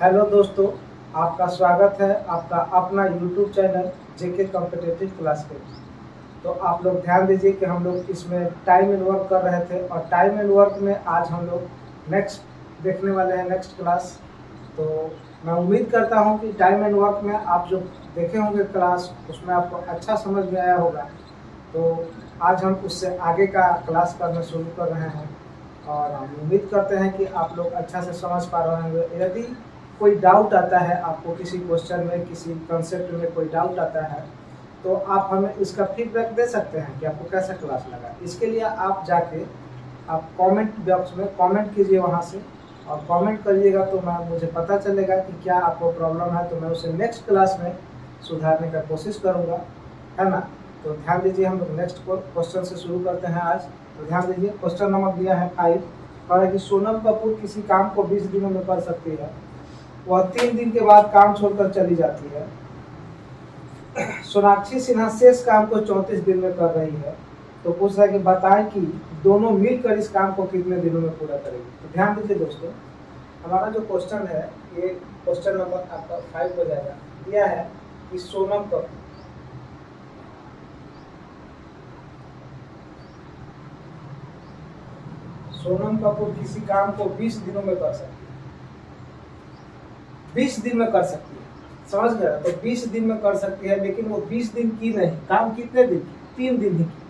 Hello दोस्तों, आपका स्वागत है आपका अपना यूट्यूब चैनल जेके कॉम्पिटिटिव क्लास पे। तो आप लोग ध्यान दीजिए कि हम लोग इसमें टाइम एंड वर्क कर रहे थे और टाइम एंड वर्क में आज हम लोग नेक्स्ट देखने वाले हैं नेक्स्ट क्लास। तो मैं उम्मीद करता हूं कि टाइम एंड वर्क में आप जो देखे होंगे क्लास उसमें आपको अच्छा समझ में आया होगा। तो आज हम उससे आगे का क्लास करना शुरू कर रहे हैं और हम उम्मीद करते हैं कि आप लोग अच्छा से समझ पा रहे होंगे। यदि कोई डाउट आता है आपको किसी क्वेश्चन में किसी कंसेप्ट में कोई डाउट आता है तो आप हमें इसका फीडबैक दे सकते हैं कि आपको कैसा क्लास लगा। इसके लिए आप जाके आप कमेंट बॉक्स में कमेंट कीजिए वहाँ से और कमेंट करिएगा तो मुझे पता चलेगा कि क्या आपको प्रॉब्लम है, तो मैं उसे नेक्स्ट क्लास में सुधारने का कोशिश करूँगा, है ना। तो ध्यान दीजिए, हम लोग नेक्स्ट क्वेश्चन से शुरू करते हैं आज। तो ध्यान दीजिए, क्वेश्चन नंबर दिया है 5। कह रहा है कि सोनम कपूर किसी काम को 20 दिनों में कर सकती है, वह 3 दिन के बाद काम छोड़कर चली जाती है। सोनाक्षी सिन्हा शेष काम को 34 दिन में कर रही है। तो पूछ रहा है कि बताएं कि दोनों मिलकर इस काम को कितने दिनों में पूरा करेंगे। तो ध्यान दीजिए दोस्तों, हमारा जो क्वेश्चन है ये क्वेश्चन नंबर आपका 5 हो जाएगा। दिया है कि सोनम कपूर किसी काम को 20 दिनों में कर सकती है। 20 दिन में कर सकती है, समझ गया। तो 20 दिन में कर सकती है, लेकिन वो 20 दिन की नहीं, काम कितने दिन की? 3 दिन ही की।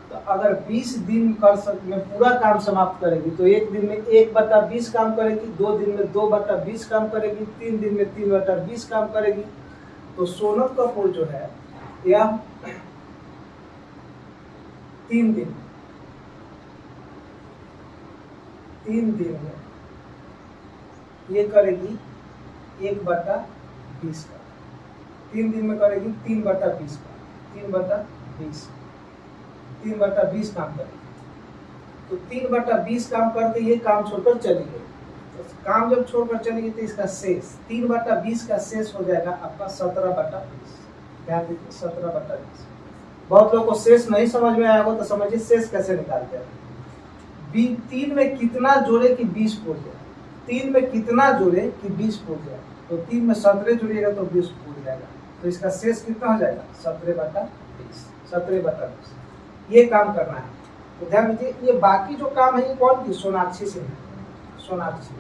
तो अगर 20 दिन में पूरा काम समाप्त करेगी तो एक दिन में 1/20 काम करेगी, 2 दिन में 2/20 काम करेगी, 3 दिन में 3/20 काम करेगी। तो सोनम कपूर जो है यह 3 दिन में ये करेगी 1/20 का। 3 दिन में करेगी 3/20 का, 3/20 काम करेगी। तो 3/20 काम करके ये काम छोड़कर चली गई। तो काम जब छोड़कर चली गई तो इसका शेष 3/20 का शेष हो जाएगा आपका 17/20। ध्यान दीजिए, 17/20। बहुत लोगों को शेष नहीं समझ में आया हो तो समझिए शेष कैसे निकालते हैं। 3 में कितना जोड़े कि 20 पूर जाए, 3 में कितना जोड़े कि 20 पूर जाए। तो 3 में 17 जोड़िएगा तो 20 पूर जाएगा। तो इसका शेष कितना हो जाएगा? 17/20। ये काम करना है। तो ध्यान दीजिए, ये बाकी जो काम है ये कौन की? सोनाक्षी से है। सोनाक्षी,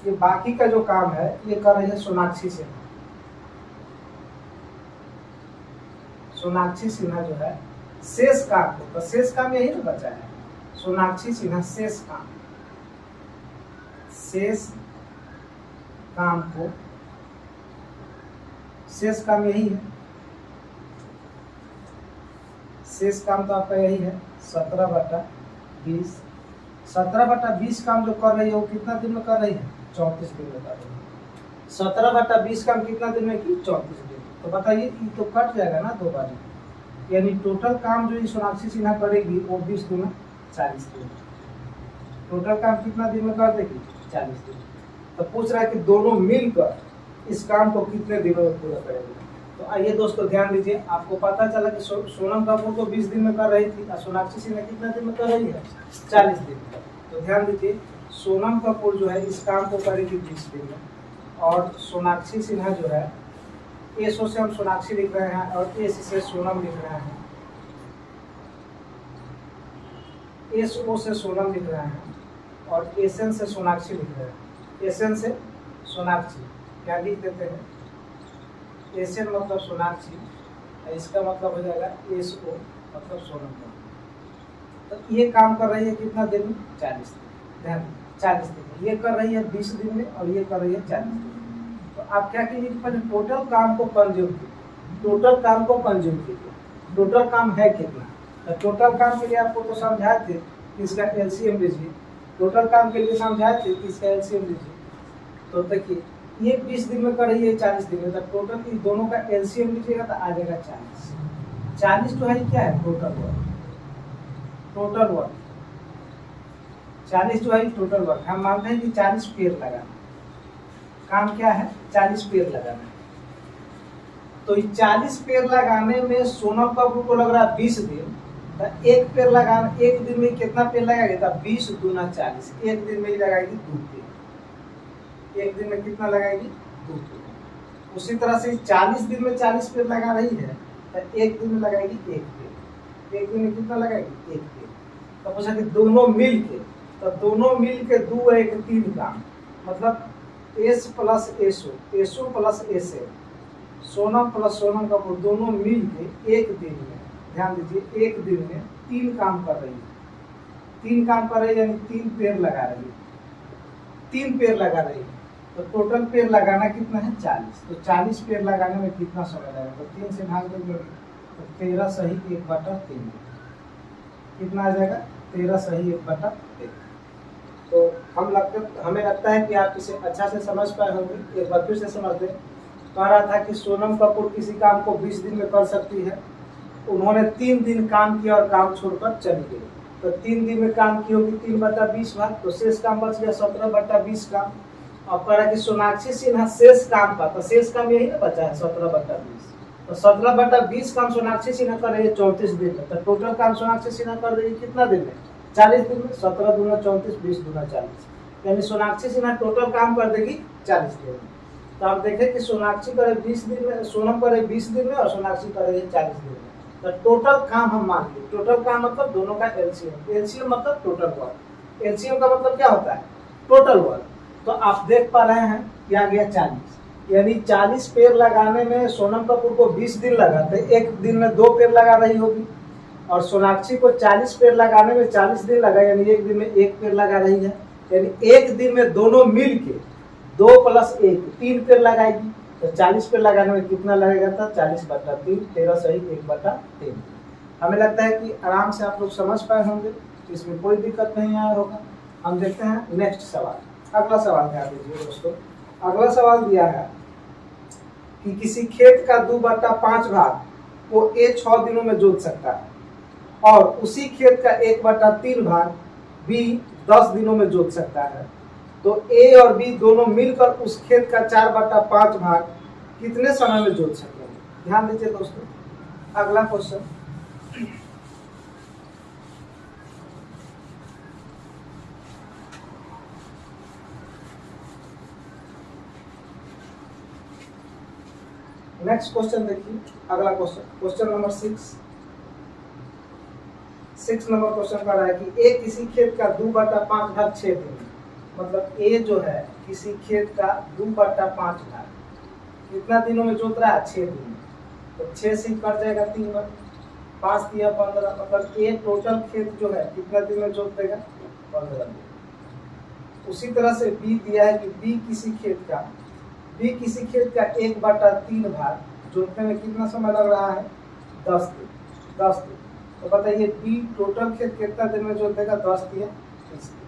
ये बाकी का जो काम है ये कर रही है सोनाक्षी सिन्हा। सोनाक्षी सिन्हा जो है शेष काम को, तो शेष काम यही ना बचा है। सोनाक्षी सिन्हा शेष काम यही है। शेष काम तो आपका यही है 17/20। 17/20 काम जो कर रही है वो कितना दिन में कर रही है? 34 दिन में कर रही है। 17/20 काम कितना दिन में की? 34 दिन। तो बताइए, कि तो कट जाएगा ना 2 बार, यानी टोटल काम जो सोनाक्षी सिन्हा करेगी वो 20 दिन 40 दिन। टोटल काम कितना दिन में कर देगी? 40 दिन। तो पूछ रहा है कि दोनों मिलकर इस काम को कितने दिनों में पूरा करेंगे। तो आइए दोस्तों ध्यान दीजिए, आपको पता चला कि सोनम कपूर तो 20 दिन में कर रही थी और सोनाक्षी सिन्हा कितना दिन में कर रही है? 40 दिन। तो ध्यान दीजिए, सोनम कपूर जो है इस काम को करेगी 20 दिन में और सोनाक्षी सिन्हा जो है, एसओ से हम सोनाक्षी लिख रहे हैं और एस से सोनम लिख रहे हैं। एसओ से सोनम लिख रहे हैं और एसएन से सोनाक्षी लिख रहे हैं। एसएन से सोनाक्षी क्या लिख देते हैं? एसएन मतलब सोनाक्षी, इसका मतलब हो जाएगा एसओ मतलब सोनम। तो ये काम कर रही है कितना दिन में? 40 दिन। ध्यान, 40 दिन। ये कर रही है 20 दिन में और ये कर रही है 40 दिन। तो आप क्या कीजिए, पहले टोटल काम को कंज्यूम कीजिए। टोटल काम को कंज्यूम कीजिए। टोटल काम है कितना? तो टोटल काम के लिए आपको तो समझाए थे कि इसका एलसीएम लीजिए। टोटल काम के लिए समझाए थे कि इसका एलसीएम लीजिए। तो देखिए, ये 20 दिन में कर रही है 40 दिन में, तो टोटल इन दोनों का एलसीएम लीजिएगा तो आ जाएगा 40। 40 जो है क्या है? Total work. टोटल वर्क 40 जो है टोटल वर्क। हम मानते हैं कि 40 पेड़ लगाना काम क्या है? 40 पेड़ लगाना है। तो 40 पेड़ लगाने में सोनम कपूर को लग रहा है 20 दिन तो एक पेड़ लगाना, एक दिन में कितना पेड़ लगाएगी? तो 20 दूना 40, एक दिन में ही लगाएगी 2 पेड़। एक दिन में कितना लगाएगी? 2 पेड़। उसी तरह से 40 दिन में 40 पेड़ लगा रही है तो एक दिन में लगाएगी 1 पेड़। एक दिन में कितना लगाएगी? 1 पेड़। तो पूछा कि दोनों मिल के, तो दोनों मिल के 2 1 3 काम, मतलब S plus SO, SO plus SA, Sonam plus Sonam Kapoor दोनों मिल के एक दिन में, ध्यान दीजिए, एक दिन में 3 काम कर रही है। 3 काम कर रही है यानी 3 पेड़ लगा रही है। 3 पेड़ लगा रही है तो टोटल पेड़ लगाना कितना है? 40। तो 40 पेड़ लगाने में कितना समय लगेगा? तो 3 से भाग देंगे तो 13 सही 1/3 कितना आ जाएगा? 13 सही 1/3। तो हमें लगता है कि आप इसे अच्छा से समझ पाए होंगे। एक बार फिर से समझ लें। कह रहा था कि सोनम कपूर किसी काम को 20 दिन में कर सकती है। उन्होंने 3 दिन काम किया और काम छोड़कर चली गई। तो 3 दिन में काम की होगी 3/20 भाग, तो शेष काम बच गया 17/20 काम। अब कह रहा कि सोनाक्षी सिन्हा शेष काम का, तो शेष काम यही ना बचा है 17/20। तो 17/20 काम सोनाक्षी सिन्हा कर रही है 34 दिन में। तो टोटल काम सोनाक्षी सिन्हा कर रही है कितना दिन में? 40 दिन में। 17 दूना 34, 20 दूना 40, यानी सोनाक्षी सिन्हा टोटल काम कर देगी 40 दिन में। तो आप देखें कि सोनाक्षी करे 20 दिन में, सोनम करे 20 दिन में और सोनाक्षी करेगी 40 दिन में। तो टोटल काम हम मान लिए, टोटल काम मतलब दोनों का एलसीएम, एलसीएम मतलब टोटल वर्क। एलसीएम का मतलब क्या होता है? Total work. तो आप देख पा रहे हैं कि आ गया 40, यानी 40 पेड़ लगाने में सोनम कपूर को 20 दिन लगा, तो एक दिन में 2 पेड़ लगा रही होगी। और सोनाक्षी को 40 पेड़ लगाने में 40 दिन लगा, यानी एक दिन में 1 पेड़ लगा रही है। यानी एक दिन में दोनों मिल के 2 + 1 3 पेड़ लगाएगी। तो 40 पेड़ लगाने में कितना लगेगा था? 40/3, 13 सही 1/3। हमें लगता है कि आराम से आप लोग समझ पाए होंगे, इसमें कोई दिक्कत नहीं आया होगा। हम देखते हैं नेक्स्ट सवाल। अगला सवाल ध्यान दीजिए दोस्तों। अगला सवाल दिया है कि किसी खेत का 2/5 भाग को ए 6 दिनों में जोत सकता है और उसी खेत का 1/3 भाग बी 10 दिनों में जोत सकता है। तो ए और बी दोनों मिलकर उस खेत का 4/5 भाग कितने समय में जोत सकेंगे? ध्यान दीजिए दोस्तों। अगला क्वेश्चन, नेक्स्ट क्वेश्चन देखिए। अगला question, question number 6 number question का रहा है कि ए किसी खेत का 2/5 भाग 6 दिन में, मतलब ए जो है किसी खेत का 2/5 भाग कितना दिनों में जोत रहा है? 6 दिन में। तो 6 से कट जाएगा 3 बार, 5 दिया 15, मतलब ए टोटल खेत जो है कितना दिन में जोत देगा? 15 दिन। उसी तरह से बी दिया है कि बी किसी खेत का 1/3 भाग जोतने में कितना समय लग रहा है? 10 दिन। 10 दिन। तो बताइए बी टोटल खेत कितना दिन में जोत देगा? 10 दिया 30 दिन,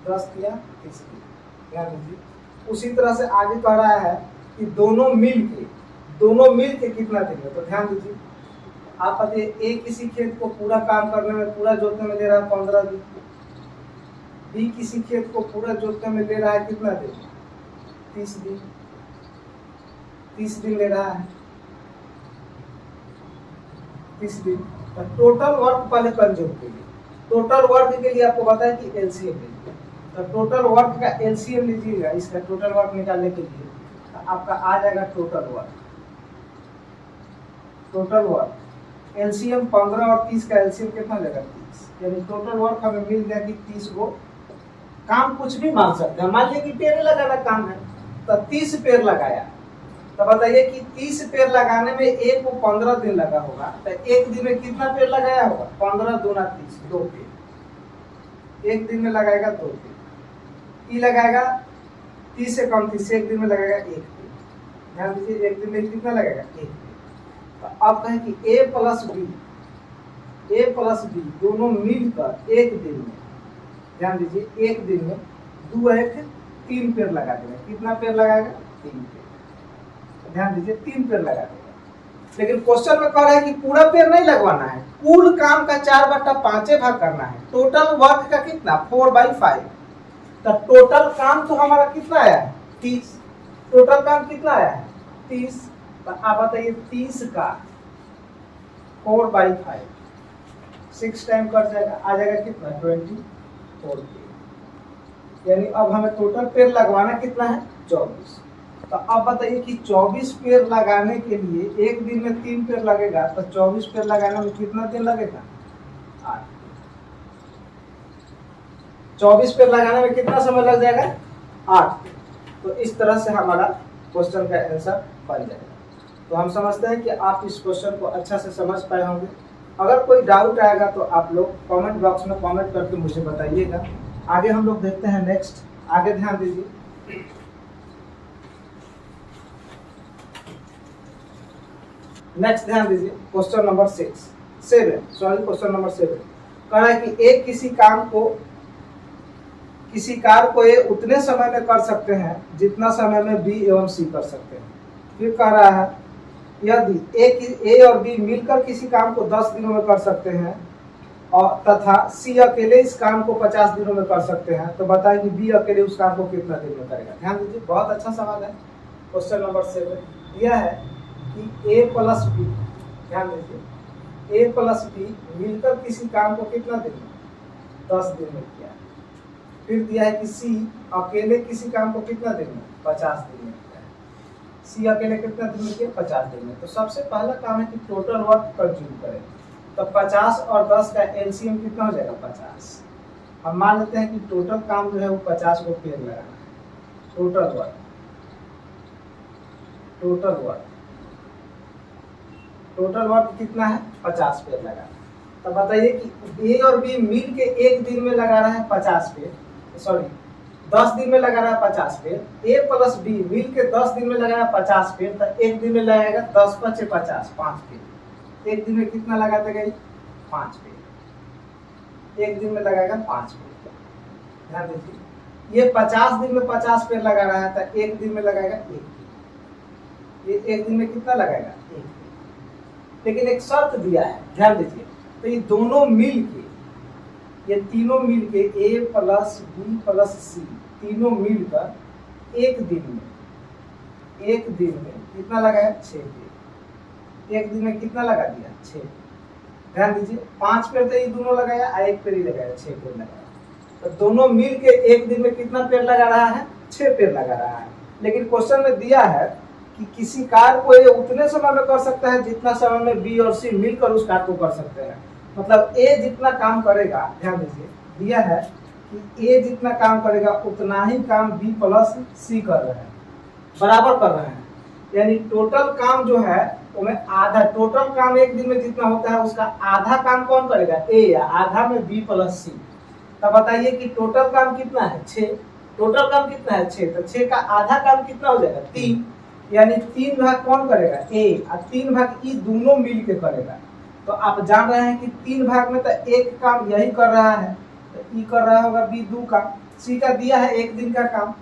10 दिया 30 दिन। ध्यान दीजिए। उसी तरह से आगे कह रहा है कि दोनों मिल के कितना दिन में? तो ध्यान दीजिए, आप बताइए ए किसी खेत को पूरा काम करने में, पूरा जोतने में ले रहा है 15 दिन। बी किसी खेत को पूरा जोतने में ले रहा है कितना दिन? 30 दिन। 30 दिन ले रहा है, 30 दिन। तो टोटल वर्क पहले कंज्यूम कीजिए। टोटल वर्क के लिए आपको पता है कि एलसीएम लीजिए। तो टोटल वर्क का एलसीएम लीजिएगा, इसका टोटल वर्क निकालने के लिए तो आपका आ जाएगा टोटल वर्क एलसीएम 15 और 30 का एलसीएम कितना लेगा? 30। यानी टोटल वर्क हमें मिल गया कि 30 गो काम कुछ भी मान सकते हैं। मान लीजिए कि पेड़ लगाना काम है तो 30 पेड़ लगाया, तो बताइए कि 30 पेड़ लगाने में एक को 15 दिन लगा होगा, तो एक दिन में कितना पेड़ लगाया होगा? 15 दूना 30, 2 पेड़। एक दिन में लगाएगा 2 पेड़। ई लगाएगा 30 से कम 30, एक दिन में लगाएगा 1 पेड़। ध्यान दीजिए, एक दिन में कितना लगेगा? 1 पेड़। तो अब कहें कि ए प्लस बी दोनों मिलकर एक दिन में, ध्यान दीजिए, एक दिन में 2 1 3 पेड़ लगा देगा। कितना पेड़ लगाएगा? 3 पेड़। ध्यान दीजिए, 3 पेड़ लगा देगा। लेकिन क्वेश्चन में कह रहा है कि पूरा पेड़ नहीं लगवाना है, कुल काम का 4/5 भाग करना है। टोटल वर्क का कितना? 4/5। तो टोटल काम तो हमारा कितना आया है? 30। टोटल काम कितना आया है? 30। तो आप बताइए 30 का 4/5 6 टाइम कट जाएगा, आ जाएगा कितना 24 पेड़। यानी अब हमें टोटल पेड़ लगवाना कितना है 24। तो अब बताइए कि 24 पेड़ लगाने के लिए एक दिन में 3 पेड़ लगेगा, तो 24 पेड़ लगाने में कितना दिन लगेगा 8। 24 पेड़ लगाने में कितना समय लग जाएगा 8। तो इस तरह से हमारा क्वेश्चन का आंसर बन जाएगा। तो हम समझते हैं कि आप इस क्वेश्चन को अच्छा से समझ पाए होंगे। अगर कोई डाउट आएगा तो आप लोग कमेंट बॉक्स में कमेंट करके मुझे बताइएगा। आगे हम लोग देखते हैं नेक्स्ट। आगे ध्यान दीजिए, नेक्स्ट ध्यान दीजिए क्वेश्चन नंबर 7 क्वेश्चन नंबर 7 कह रहा है कि एक किसी कार्य को ए उतने समय में कर सकते हैं जितना समय में बी एवं सी कर सकते हैं। फिर कह रहा है यदि ए और बी मिलकर किसी काम को 10 दिनों में कर सकते हैं और तथा सी अकेले इस काम को 50 दिनों में कर सकते हैं, तो बताएं कि बी अकेले उस काम को कितना दिन में करेगा। ध्यान दीजिए, बहुत अच्छा सवाल है। क्वेश्चन नंबर 7 दिया है कि ए प्लस बी, ध्यान दीजिए, ए प्लस बी मिलकर किसी काम को कितना दिन में 10 दिन में किया। फिर दिया है कि सी अकेले किसी काम को कितना दिन में 50 दिन में किया। सी अकेले कितना दिन में किया 50 दिन में। तो सबसे पहला काम है कि टोटल वर्क कंज्यूम करें। तो 50 और 10 का एलसीएम कितना हो जाएगा 50। हम मान लेते हैं कि टोटल काम जो है वो 50 को पेड़ लगाना है। टोटल वर्क कितना है 50 पेड़ लगाना। तो बताइए कि ए और बी मिल के एक दिन में लगा रहा है 50 पेड़, सॉरी 10 दिन में लगा रहा है 50 पेड़। ए प्लस बी मिल के 10 दिन में लगाया 50 पेड़, तो एक दिन में लगाएगा 10 × 5 = 5 पेड़। एक दिन में कितना लगाते गए 5 पेड़। एक दिन में लगाएगा 5 पेड़। ध्यान दीजिए, ये 50 दिन में 50 पेड़ लगा रहा है, तो एक दिन में लगाएगा 1 पेड़। ये एक दिन में कितना लगाएगा 1 पेड़। लेकिन एक शर्त दिया है, ध्यान दीजिए, तो ये दोनों मिल के, ये तीनों मिलके ए प्लस बी प्लस सी तीनों मिलकर एक दिन में कितना लगाया 6 पेड़। एक दिन में कितना लगा दिया 6। ध्यान दीजिए, 5 पेड़ तो ये दोनों लगाया, 1 पेड़ ही लगाया, 6 पेड़ लगाया। तो दोनों मिल के एक दिन में कितना पेड़ लगा रहा है 6 पेड़ लगा रहा है। लेकिन क्वेश्चन में दिया है कि किसी कार्य को ये उतने समय में कर सकता है जितना समय में बी और सी मिलकर उस कार्य को कर सकते हैं। मतलब ए जितना काम करेगा, ध्यान दीजिए, दिया है कि ए जितना काम करेगा उतना ही काम बी प्लस सी कर रहे हैं, बराबर कर रहे हैं। यानी टोटल काम जो है उसमें आधा, टोटल काम एक दिन में जितना होता है उसका आधा काम कौन करेगा ए, या आधा में बी प्लस सी। तब बताइए कि टोटल काम कितना है 6। टोटल काम कितना है 6, तो 6 का आधा काम कितना हो जाएगा 3। यानी 3 भाग कौन करेगा ए, और 3 भाग ई दोनों मिल के करेगा। तो आप जान रहे हैं कि 3 भाग में तो एक काम यही कर रहा है, तो ई कर रहा होगा बी 2 का। सी का दिया है 1 दिन का काम,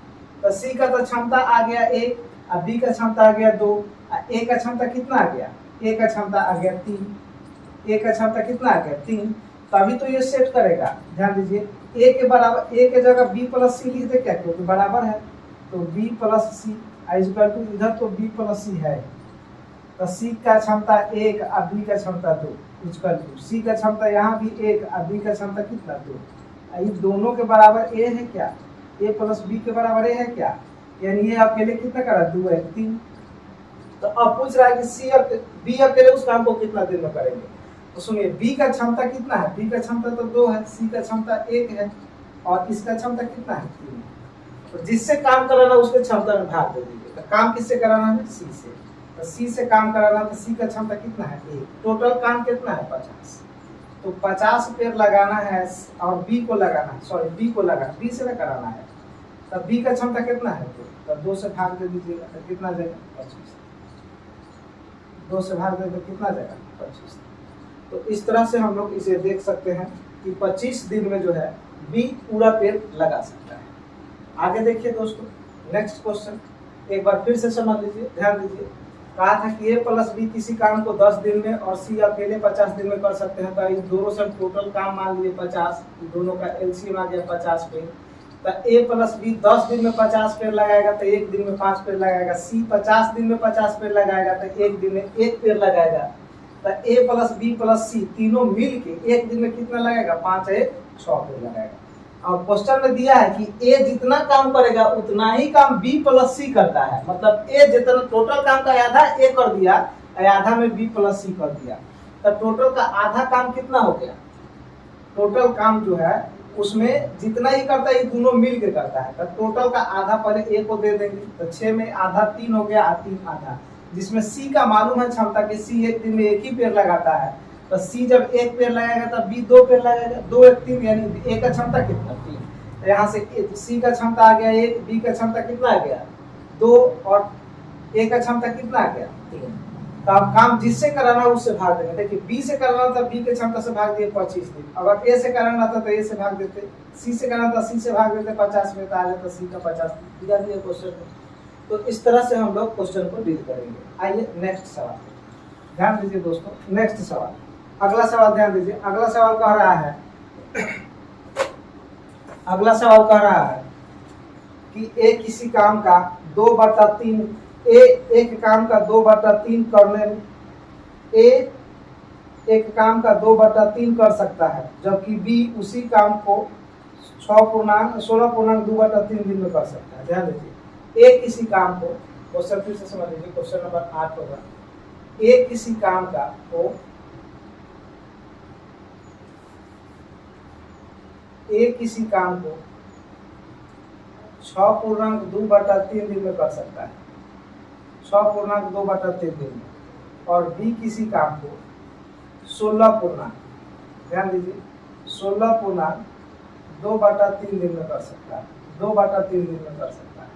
तो सी का तो क्षमता आ गया 1, और बी का क्षमता आ गया 2, और ए का क्षमता कितना आ गया, ए का क्षमता आ गया 3, ए का क्षमता कितना आ गया 3। तभी तो ये सेट करेगा। ध्यान दीजिए, ए के बराबर, ए के जगह बी प्लस सी लिख दे क्या, क्योंकि बराबर है, तो B plus C equal to, इधर तो बी प्लस सी है, तो सी का क्षमता 1 और बी का क्षमता 2 इक्वल टू, सी का क्षमता यहाँ भी 1 और बी का क्षमता कितना 2। ये दोनों के बराबर ए है क्या, ए प्लस बी के बराबर ए है क्या। यानी ये अकेले कितना करा 2 है 3। तो अब पूछ रहा है कि सी और बी अकेले उस काम को कितना दिन में करेंगे। तो सुनिए, बी का क्षमता कितना है, बी का क्षमता तो 2 है, सी का क्षमता 1 है, और इसका क्षमता कितना है 3। तो जिससे काम कराना उसके क्षमता में भाग दे दीजिए। तो काम किससे कराना है सी से, तो सी से काम कराना, तो सी का क्षमता कितना है 1। टोटल काम कितना है 50। तो 50 पेड़ लगाना है और बी को लगाना है, सॉरी बी को लगाना, बी से ना कराना है। तब बी का क्षमता कितना है 2, तो 2 से भाग दे दीजिएगा, तो कितना जाएगा 25। 2 से भाग दे तो कितना जाएगा 25। तो इस तरह से हम लोग इसे देख सकते हैं कि 25 दिन में जो है बी पूरा पेड़ लगा सकता है। आगे देखिए दोस्तों, नेक्स्ट क्वेश्चन एक बार फिर से समझ लीजिए, ध्यान दीजिए। कहा था कि ए प्लस बी किसी काम को 10 दिन में और सी अकेले 50 दिन में कर सकते हैं। तो इन दोनों से टोटल काम मान लिए 50, दोनों का एलसीएम आ गया 50 पेड़। तो ए प्लस बी 10 दिन में 50 पेड़ लगाएगा, तो एक दिन में 5 पेड़ लगाएगा। सी 50 दिन में 50 पेड़ लगाएगा, तो एक दिन में 1 पेड़ लगाएगा। तो ए प्लस बी प्लस सी तीनों मिल के एक दिन में कितना लगेगा, 5 1 6 पेड़ लगेगा। और क्वेश्चन में दिया है कि ए जितना काम करेगा उतना ही काम बी प्लस सी करता है, मतलब ए जितना टोटल काम का आधा ए कर दिया, आधा में बी प्लस सी कर दिया, तो टोटल का आधा काम कितना हो गया, टोटल काम जो है उसमें जितना ही करता है ये दोनों मिल के करता है। तो टोटल का आधा पहले ए को दे देंगे, तो 6 में आधा 3 हो गया, 3 आधा, जिसमें सी का मालूम है क्षमता कि सी एक दिन में एक ही पेड़ लगाता है, तो सी जब एक पेड़ लगाएगा तब बी 2 पेड़ लगाएगा, 2 1 3, यानी ए का क्षमता कितना 3, तो यहाँ से सी का क्षमता आ गया 1, बी का क्षमता कितना आ गया 2 और ए का क्षमता कितना आ गया 3। तो आप काम जिससे कराना है उससे भाग देंगे। देखिए बी से कराना था बी के क्षमता से भाग दिए 25 दिन, अगर ए से कराना था तो ए से भाग देते, सी से कराना था सी से भाग देते 50 में, तो आ जाता सी का 50 दिया दिया क्वेश्चन में। तो इस तरह से हम लोग क्वेश्चन को डील करेंगे। आइए नेक्स्ट सवाल ध्यान दीजिए दोस्तों, नेक्स्ट सवाल, अगला सवाल ध्यान दीजिए। अगला सवाल कह रहा है, अगला सवाल कह रहा है कि ए किसी काम का 2/3 ए एक काम का 2/3 करने में ए एक काम का 2/3 कर सकता है, जबकि बी उसी काम को 16.2/3 दिन में कर सकता है। ध्यान दीजिए, ए किसी काम को, क्वेश्चन फिर से समझ लीजिए, क्वेश्चन नंबर 8 होगा, ए किसी काम का को ए किसी काम को 6.2/3 दिन में कर सकता है, 6.2/3 दिन में, और बी किसी काम को 16 ध्यान दीजिए 16.2/3 दिन में कर सकता है, 2/3 दिन में कर सकता है।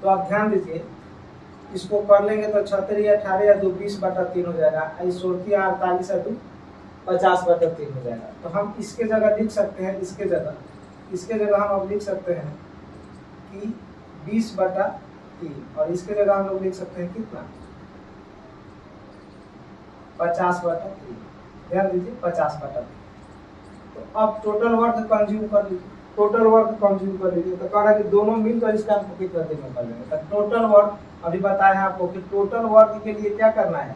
तो आप ध्यान दीजिए, इसको कर लेंगे तो 36 या 18 या 2 20/3 हो जाएगा, 16 या 48 या 2 50/3 हो जाएगा। तो हम इसके जगह लिख सकते हैं, इसके जगह हम अब लिख सकते हैं कि 20/3, और इसके जगह हम लोग लिख सकते हैं कितना 50/3। ध्यान दीजिए 50/3। तो अब टोटल वर्क कंज्यूम कर लीजिए, टोटल वर्क कंज्यूम कर लीजिए। तो कह रहा है कि दोनों मिलकर इस काम को कितना दिन में कर लेंगे। तो टोटल वर्क अभी बताया है आपको कि टोटल वर्क के लिए क्या करना है,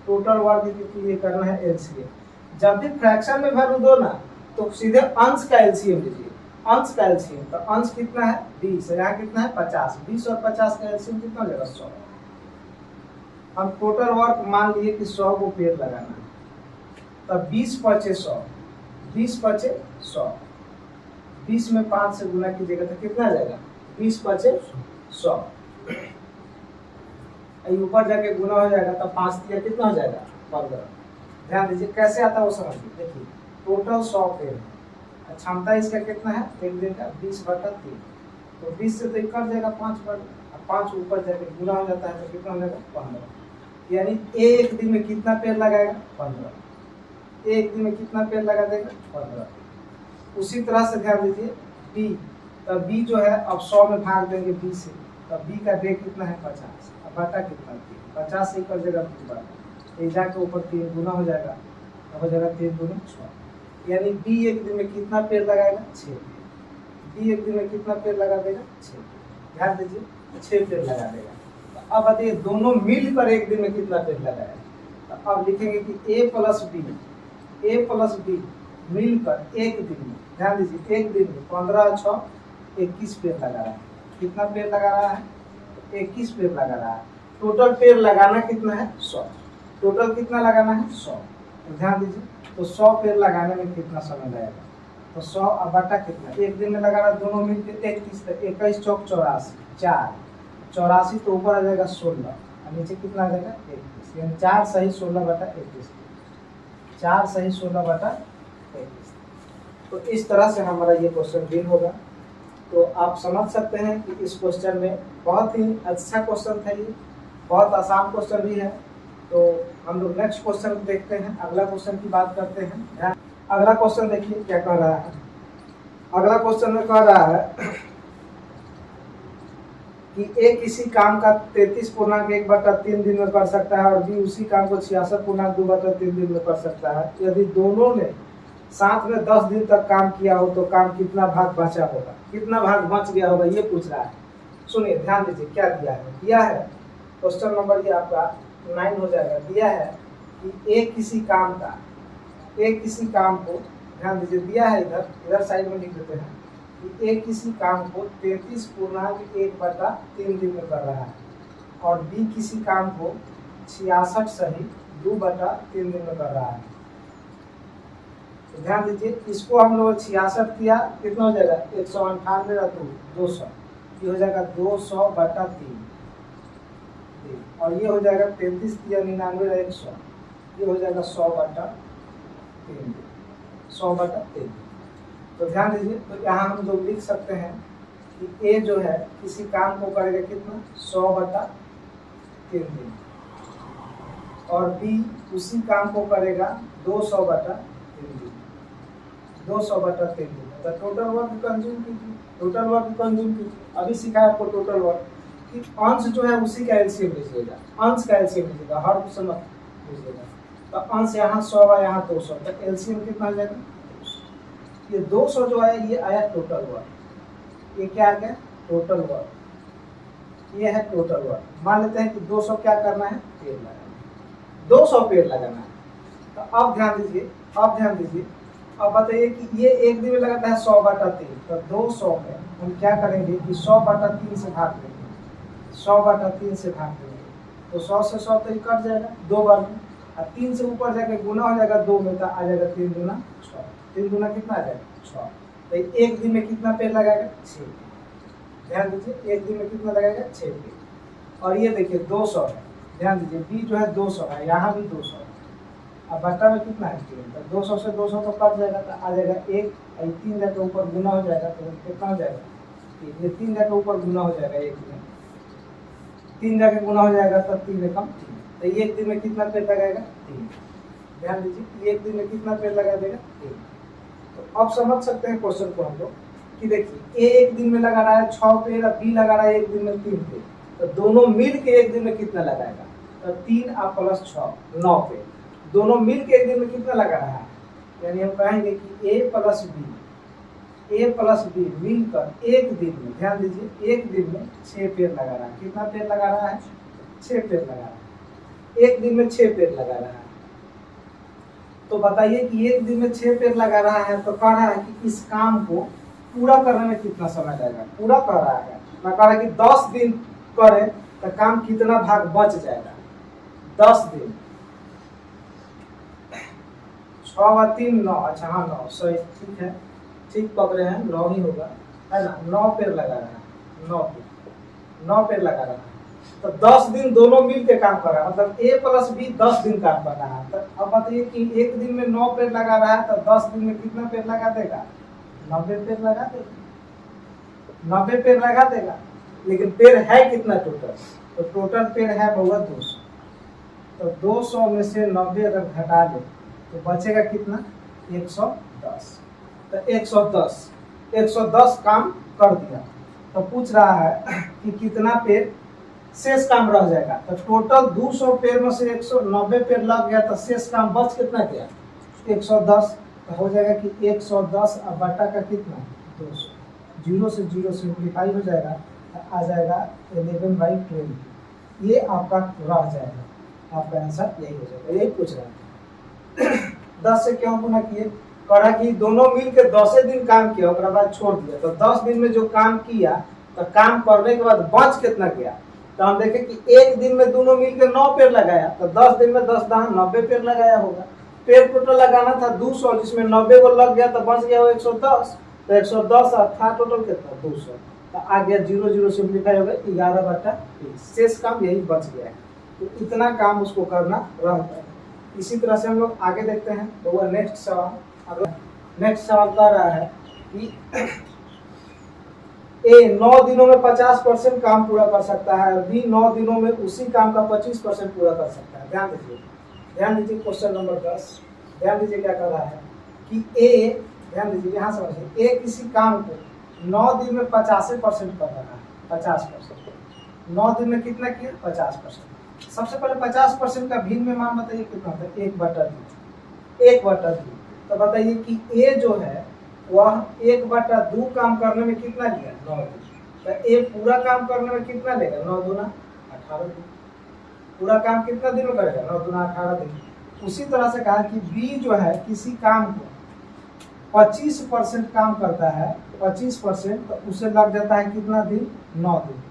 टोटल वर्क के लिए करना है एलसीएम। जब भी फ्रैक्शन में वैल्यू दो ना तो सीधे अंश का एलसीएम लीजिए, अंश का एलसीएम। तो अंश कितना है 20, यहाँ कितना है 50, 20 और 50 का एलसीएम कितना हो जाएगा 100। हम टोटल वर्क मान लिए कि 100 को पेड़ लगाना है, तब 20 × 100, 20 × 100, 20 में 5 से गुना कीजिएगा तो कितना आ जाएगा 20 × 100, ऊपर जाके गुना हो जाएगा तो 5 दिया कितना हो जाएगा 15। ध्यान दीजिए कैसे आता है वो समझिए। देखिए टोटल 100 पेड़, क्षमता इसका कितना है एक दिन का 20/3, तो 20 से तो कट जाएगा 5 ऊपर जाके गुना हो जाता है तो कितना हो जाएगा 15। यानी एक दिन में कितना पेड़ लगाएगा 15, एक दिन में कितना पेड़ लगा देगा 15। उसी तरह से ध्यान दीजिए बी, तब बी जो है अब 100 में भाग देंगे बी से, तब बी का डे कितना है 50, अब बटा कितना 50 से कर देगा 2 जाके ऊपर 3 गुना हो जाएगा, हो जाएगा 3 दूनी 6। यानी बी एक दिन में कितना पेड़ लगाएगा 6, बी एक दिन में कितना पेड़ लगा देगा 6। ध्यान दीजिए 6 पेड़ लगा देगा। तो अब बताइए दोनों मिलकर एक दिन में कितना पेड़ लगाएगा। तो अब लिखेंगे कि ए प्लस बी मिलकर एक दिन में, ध्यान दीजिए एक दिन में 15 6 21 पेड़ लगा रहा है। कितना पेड़ लगा रहा है 21 पेड़ लगा रहा है। टोटल पेड़ लगाना कितना है 100, टोटल कितना लगाना है 100। तो ध्यान दीजिए तो 100 पेड़ लगाने में कितना समय लगेगा, तो 100 अब बटा कितना एक दिन में लगाना, दोनों मिलकर 31, 21 चौक 84, 4 84 तो ऊपर आ जाएगा 16 और नीचे कितना आ जाएगा 31, यानी 4 सही 16/31, 4 सही 16/31। तो इस तरह से हमारा ये क्वेश्चन डील होगा। तो आप समझ सकते हैं कि इस क्वेश्चन में बहुत ही अच्छा क्वेश्चन था, ये बहुत आसान क्वेश्चन भी है। तो हम लोग नेक्स्ट क्वेश्चन देखते हैं, अगला क्वेश्चन की बात करते हैं। अगला क्वेश्चन देखिए क्या कह रहा है। अगला क्वेश्चन में कह रहा है कि ए किसी काम का 33.1/3 दिन में कर सकता है और बी उसी काम को 66.2/3 दिन में कर सकता है। यदि दोनों ने साथ में 10 दिन तक काम किया हो तो काम कितना भाग बचा होगा, कितना भाग बच गया होगा, ये पूछ रहा है। सुनिए ध्यान दीजिए क्या दिया है, दिया है क्वेश्चन नंबर ये आपका 9 हो जाएगा। दिया है कि ए किसी काम का, ए किसी काम को, ध्यान दीजिए दिया है इधर, इधर साइड में लिख देते हैं कि ए किसी काम को 33.1/3 दिन में कर रहा है, और बी किसी काम को 66 सही 2/3 दिन में कर रहा है। तो ध्यान दीजिए, इसको हम लोग 66 किया, कितना हो जाएगा 198 200, ये हो जाएगा 200/3, और ये हो जाएगा 33 किया 99 100, ये हो जाएगा 100/3, 100/3। तो ध्यान दीजिए, तो यहाँ हम लोग लिख सकते हैं कि ए जो है किसी काम को करेगा कितना 100/3 दिन, और बी उसी काम को करेगा 200/3 दिन, 200/3 दिन। तो टोटल वर्क कंज्यूम कीजिए, टोटल वर्क कंज्यूम कीजिए। अभी सीखा आपको टोटल वर्क कि अंश जो है उसी का एलसीएम लीजिएगा, अंश का एलसीएम लीजिएगा, हर समय लीजिएगा। तो अंश यहाँ 100 है, यहाँ 200, तो एलसीएम कितना आ जाएगा, ये 200 जो है ये आया टोटल वर्क। ये क्या आ गया टोटल वर्क, ये है टोटल वर्क। मान लेते हैं कि 200 क्या करना है, पेड़ लगाना है, 200 पेड़ लगाना है। तो अब ध्यान दीजिए, अब ध्यान दीजिए, अब बताइए कि ये एक दिन में लगाता है 100/3, तो 200 में हम क्या करेंगे कि 100/3 से भाग देंगे, 100/3 से भाग देंगे, तो 100 से 100 तो कट जाएगा 2 बार में, और 3 से ऊपर जाकर गुना हो जाएगा 2 में, तो आ जाएगा 3 दूना 6, 3 दूना कितना आ जाएगा 6। तो एक दिन में कितना पेड़ लगाएगा 6। ध्यान दीजिए, एक दिन में कितना लगाएगा 6 पेड़। और ये देखिए 200 है, ध्यान दीजिए बी जो है 200 है, यहाँ भी 200 है, अब बट्टा में कितना है 3, तो 200 से 200 तो कट जाएगा, तो आ जाएगा 1, 3 जाके ऊपर गुना हो जाएगा, तो कितना हो जाएगा, ये 3 जाके ऊपर गुना हो जाएगा, एक में 3 जाके गुना हो जाएगा, तो 3 एकम 3, तो एक दिन में कितना पेड़ लगाएगा 3। ध्यान दीजिए, एक दिन में कितना पेड़ लगा देगा 3। तो अब समझ सकते हैं क्वेश्चन को हम लोग कि देखिए ए एक दिन में लगा रहा है 6 पेड़, बी लगा रहा है एक दिन में 3 पेड़, तो दोनों मिल के एक दिन में कितना लगाएगा, तो 3 और प्लस 6 9 पेड़, दोनों मिल के एक दिन में कितना लगा रहा है, यानी हम कहेंगे कि ए प्लस बी मिलकर एक दिन में, ध्यान दीजिए एक दिन में 6 पेड़ लगा रहा है। कितना पेड़ लगा रहा है 6 पेड़ लगा रहा है, एक दिन में 6 पेड़ लगा रहा है। तो बताइए कि एक दिन में 6 पेड़ लगा रहा है, तो कह रहा है कि इस काम को पूरा करने में कितना समय लगेगा, पूरा कर रहा है, मैं कह रहा है कि 10 दिन करे तो काम कितना भाग बच जाएगा, 10 दिन, 6 और 3 9, अच्छा हाँ 9 सही, ठीक है, ठीक पकड़े हैं, 9 ही होगा, है ना। 9 पेड़ लगा रहा है, 9 पेड़ लगा रहा है, तो 10 दिन दोनों मिल के काम कर रहा है, मतलब ए प्लस बी 10 दिन काम कर रहा है। तो अब बताइए कि एक दिन में 9 पेड़ लगा रहा है, तो 10 दिन में कितना पेड़ लगा देगा, 90 पेड़ लगा देगा, 90 पेड़ लगा देगा। लेकिन पेड़ है कितना टोटल, तो टोटल पेड़ है बहुआ 200, तो 200 में से 90 अगर घटा दे तो बचेगा कितना 110, तो 110 काम कर दिया। तो पूछ रहा है कि कितना पेड़ शेष काम रह जाएगा, तो टोटल 200 पेड़ में से 190 पेड़ लग गया, तो शेष काम बच कितना गया 110, तो हो जाएगा कि 110 और बटा का कितना 200, 0 से 0 सिंप्लीफाई हो जाएगा, तो आ जाएगा 11/20, ये आपका रह जाएगा, आपका आंसर यही हो जाएगा। यही पूछ रहा है 10 से क्यों गुना किए, कहा कि दोनों मिल के 10 दिन काम किया, उसके बाद छोड़ दिया, तो 10 दिन में जो काम किया, तो काम करने के बाद बच कितना गया, तो हम देखें कि एक दिन में दोनों मिल के 9 पेड़ लगाया, तो 10 दिन में 10 दान 90 पेड़ लगाया होगा। पेड़ टोटल लगाना था 200, जिसमें 90 को लग गया तो बच गया वो 110, तो 110 और था टोटल कितना 200, तो आ गया 0 0 सिंप्लीफाई हो गया 11/20, शेष काम यही बच गया है। तो इतना काम उसको करना रहता है। इसी तरह से हम लोग आगे देखते हैं, तो वह नेक्स्ट सवाल, नेक्स्ट सवाल कह रहा है कि ए 9 दिनों में 50% काम पूरा कर सकता है, बी 9 दिनों में उसी काम का 25% पूरा कर सकता है। ध्यान दीजिए क्वेश्चन नंबर 10, ध्यान दीजिए क्या कर रहा है कि ए, ध्यान दीजिए यहाँ समझिए, ए किसी काम को 9 दिन में 50% कर रहा है, 50%, 9 दिन में कितना किया 50%। सबसे पहले 50% का भिन्न में मान बताइए कितना था 1/2, तो बताइए कि ए जो है वह 1/2 काम करने में कितना लिया 9 दिन, तो ए पूरा काम करने में कितना लेगा 9 दूना 18 दिन, पूरा काम कितना दिन में करेगा 9 दूना 18 दिन। उसी तरह से कहा कि बी जो है किसी काम को 25% काम करता है, 25%, तो उसे लग जाता है कितना दिन? 9 दिन।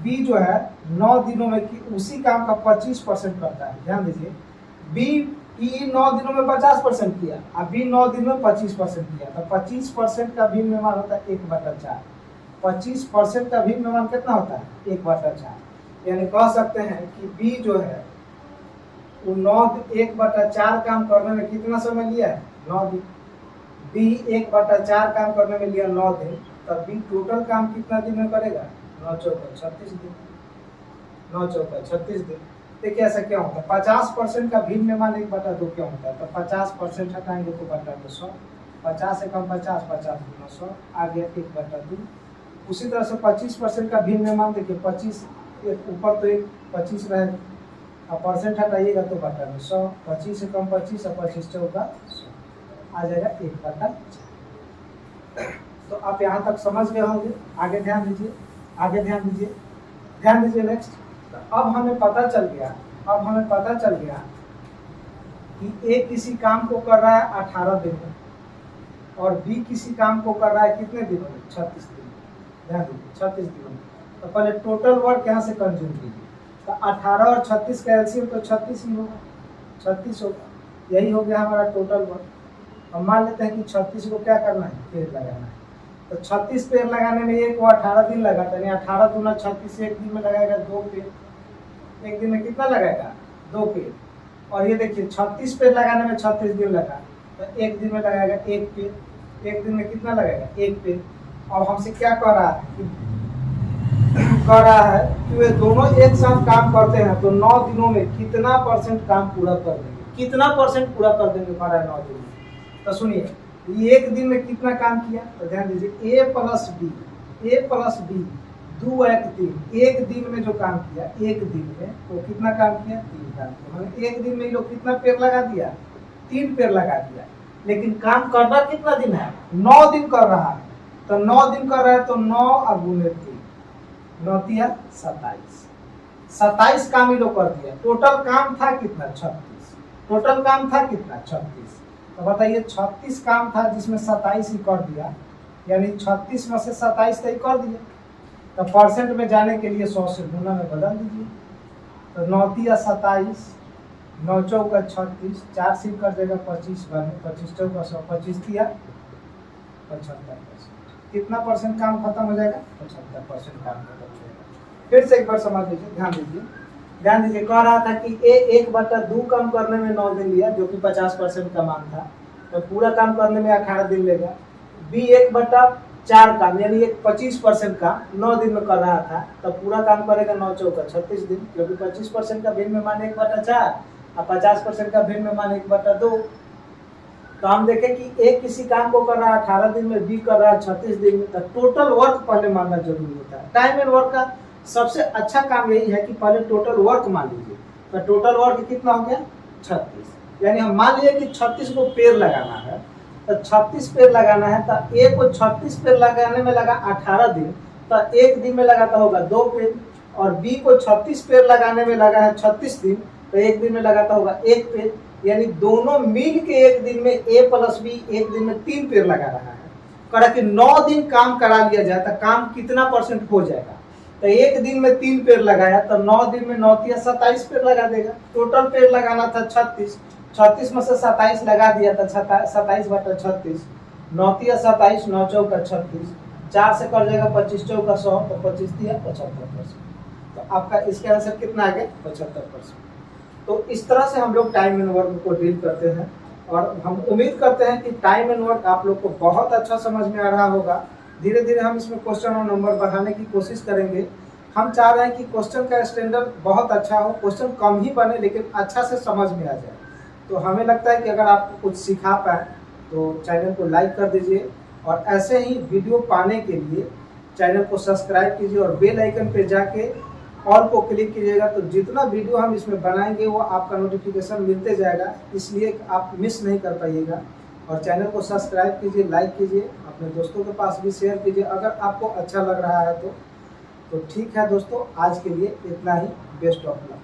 बी जो है 9 दिनों में उसी काम का 25% करता है। ध्यान दीजिए, बी 9 दिनों में 50% किया और बी 9 दिन में 25% किया, तो 25% का भिन्न व्यवहार होता है 1/4। 25% का भिन्न व्यवहार कितना होता है? 1/4। यानी कह सकते हैं कि बी जो है वो 1/4 काम करने में कितना समय लिया है? 9 दिन। बी 1/4 काम करने में लिया 9 दिन, तब बी टोटल काम कितना दिन में करेगा? 9 चौका 36 दिन। 9 चौका 36 दिन। देखिए ऐसा क्या होता है? 50% का भिन्न मान 1/2 क्यों होता है? तो 50% हटाएंगे तो बटा 100। 50 से कम 50, 50 गुना 100 आ गया 1/2। उसी तरह से 25% का भिन्न मान देखिए, 25 ऊपर तो एक 25 रहेगा और परसेंट हटाइएगा तो बटा 100। 25 से कम 25 और 25 चौका 100 आ जाएगा 1/4। तो आप यहाँ तक समझ गए होंगे। आगे ध्यान दीजिए, आगे ध्यान दीजिए, ध्यान दीजिए। नेक्स्ट, तो अब हमें पता चल गया कि ए किसी काम को कर रहा है 18 दिन में और बी किसी काम को कर रहा है कितने दिनों में? 36 दिन में। ध्यान दीजिए, 36 दिनों में। तो पहले टोटल वर्क यहाँ से कंज्यूम कीजिए, तो 18 और 36 का एलसीएम तो 36 ही होगा, 36 होगा। यही हो गया हमारा टोटल वर्क। अब मान लेते हैं कि 36 को क्या करना है? पेड़ लगाना है। तो 36 पेड़ लगाने में एक को 18 दिन लगा, यानी 18 दूना 36 एक दिन में लगाएगा 2 पेड़। एक दिन में कितना लगाएगा? 2 पेड़। और ये देखिए 36 पेड़ लगाने में 36 दिन लगा, तो एक दिन में लगाएगा 1 पेड़। एक दिन में कितना लगेगा? 1 पेड़। अब हमसे क्या कह रहा है कि वे दोनों एक साथ काम करते हैं तो 9 दिनों में कितना % काम पूरा कर देंगे? कितना % पूरा कर देंगे हमारा 9 दिन में? तो सुनिए, एक दिन में कितना काम किया? तो ध्यान दीजिए, A प्लस बी 2 1 3। एक दिन में जो काम किया, एक दिन में वो कितना काम किया? 3 काम किया। मतलब एक दिन में ये लोग कितना पेड़ लगा दिया? 3 पेड़ लगा दिया। लेकिन काम करना कितना दिन है? 9 दिन कर रहा है। तो 9 दिन कर रहा है तो 9 और गुने 3, 9 तिया 27। 27 काम ये लोग कर दिया। टोटल काम था कितना? 36। टोटल काम था कितना? 36। तो बताइए 36 काम था जिसमें 27 ही कर दिया, यानी 36 में से 27 तो ही कर दिया। तो परसेंट में जाने के लिए 100 से गुना में बदल दीजिए। तो 9 तिया 27, 9 चौका 36, 4 से कर देगा 25 बने, 25 चौका 100, 25 तिया 75%। कितना % काम खत्म हो जाएगा? 75% काम खत्म हो जाएगा। फिर से एक बार समझ लीजिए, ध्यान दीजिए, ध्यान दीजिए। कह रहा था कि ए 1/2 काम करने में 9 दिन लिया, जो कि 50% का मान था, तो पूरा काम करने में 18 दिन लेगा। बी 1/4 काम, यानी 25% का 9 दिन में कर रहा था, तो पूरा काम करेगा 9 चौका 36 दिन, क्योंकि 25% का भिन्न में मान 1/4 और 50% का भिन्न में मान 1/2। तो हम देखें कि ए किसी काम को कर रहा है 18 दिन में, बी कर रहा है 36 दिन में, तो टोटल वर्क पहले मानना जरूरी होता है। टाइम एंड वर्क का सबसे अच्छा काम यही है कि पहले टोटल वर्क मान लीजिए। तो टोटल वर्क कितना हो गया? 36। यानी हम मान लिए कि 36 को पेड़ लगाना है, तो 36 पेड़ लगाना है, तो ए को 36 पेड़ लगाने में लगा 18 दिन, तो एक दिन में लगाता होगा 2 पेड़। और बी को 36 पेड़ लगाने में लगा है 36 दिन, तो एक दिन में लगाता होगा 1 पेड़। यानी दोनों मिल के एक दिन में ए प्लस बी एक दिन में 3 पेड़ लगा रहा है। करा कि 9 दिन काम करा लिया जाए तो काम कितना % हो जाएगा? तो एक दिन में 3 पेड़ लगाया तो 9 दिन में 9 तिया 27 पेड़ लगा देगा। टोटल पेड़ लगाना था 36, 36 में से 27 लगा दिया था 27/36, 9 तिया 27, 9 चौका 36, 4 से कर जाएगा 25 चौका 100, तो 25 तिया 75%। तो आपका इसका आंसर कितना आ गया? 75%। तो इस तरह से हम लोग टाइम एंड वर्क को डील करते हैं, और हम उम्मीद करते हैं कि टाइम एंड वर्क आप लोग को बहुत अच्छा समझ में आ रहा होगा। धीरे धीरे हम इसमें क्वेश्चन और नंबर बढ़ाने की कोशिश करेंगे। हम चाह रहे हैं कि क्वेश्चन का स्टैंडर्ड बहुत अच्छा हो, क्वेश्चन कम ही बने लेकिन अच्छा से समझ में आ जाए। तो हमें लगता है कि अगर आप कुछ सिखा पाए तो चैनल को लाइक कर दीजिए, और ऐसे ही वीडियो पाने के लिए चैनल को सब्सक्राइब कीजिए और बेल आइकन पे जाके ऑल को क्लिक कीजिएगा। तो जितना वीडियो हम इसमें बनाएंगे वो आपका नोटिफिकेशन मिलते जाएगा, इसलिए आप मिस नहीं कर पाइएगा। और चैनल को सब्सक्राइब कीजिए, लाइक कीजिए, अपने दोस्तों के पास भी शेयर कीजिए अगर आपको अच्छा लग रहा है तो ठीक है दोस्तों, आज के लिए इतना ही। Best of luck.